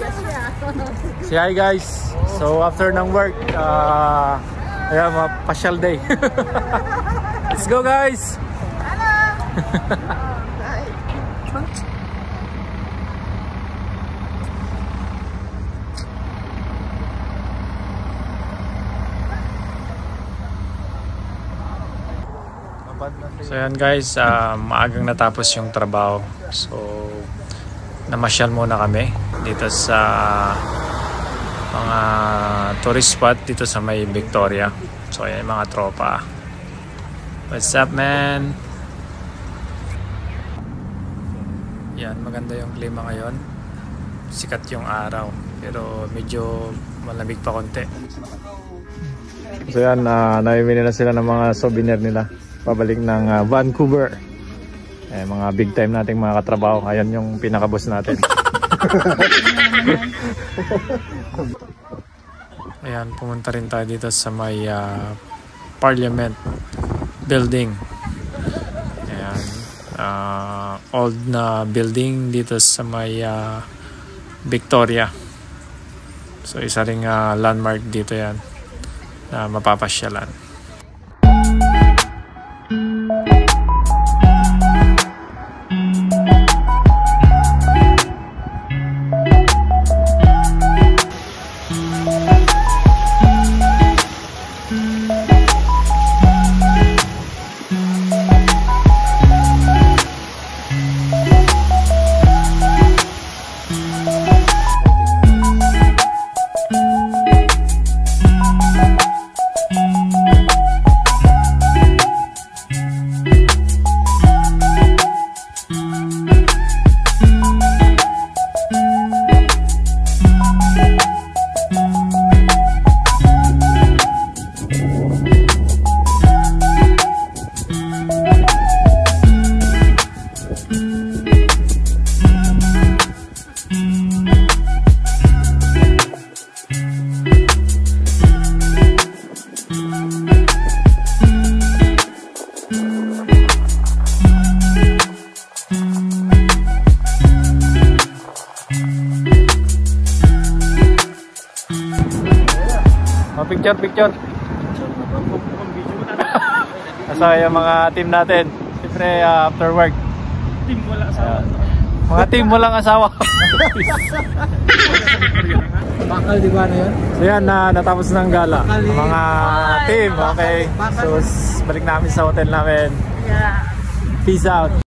Say hi guys. So after ng work, ayan, pasyal day. Let's go guys. So yan guys, maagang natapos yung trabaho. So namasyal muna kami dito sa mga tourist spot dito sa may Victoria. So ayan mga tropa. What's up man? Yan, maganda yung klima ngayon. Sikat yung araw pero medyo malamig pa konti. So yan, namimili na sila ng mga souvenir nila pabalik ng Vancouver. Mga big time nating mga katrabaho. Ayan yung pinaka-boss natin. Ayan, pumunta rin tayo dito sa may Parliament building. Ayan, old na building dito sa may Victoria. So isa ring landmark dito yan na mapapasyalan. Picture. Asa yung mga team natin. Siyempre after work. Team wala asawa. Mga team walang asawa. Bakal di ba na yun? So yan, natapos ng gala. Mga team, okay. So balik namin sa hotel namin. Yeah. Peace out.